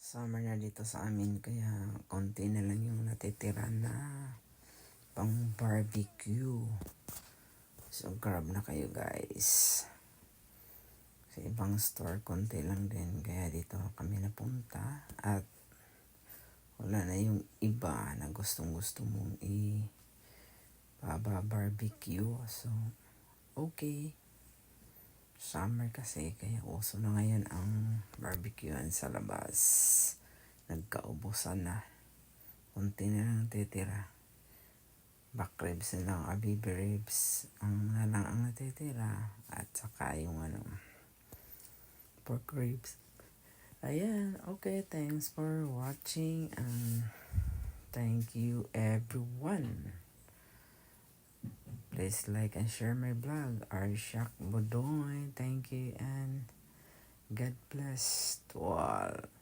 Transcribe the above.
Summer na dito sa amin kaya konti na lang yung natitira na pang barbecue. So grab na kayo guys. Sa ibang store konti lang din kaya dito kami napunta at wala na yung iba na gustong mong barbecue. So okay. Summer kasi kaya uso na ngayon ang barbecuean sa labas. Nagkaubusan na. Kunti na lang titira. Back ribs na lang, baby ribs ang natitira. At saka yung pork ribs. Ayan, okay, thanks for watching and thank you everyone. Please like and share my vlog. Arshak Bodoy. Thank you and God bless to all.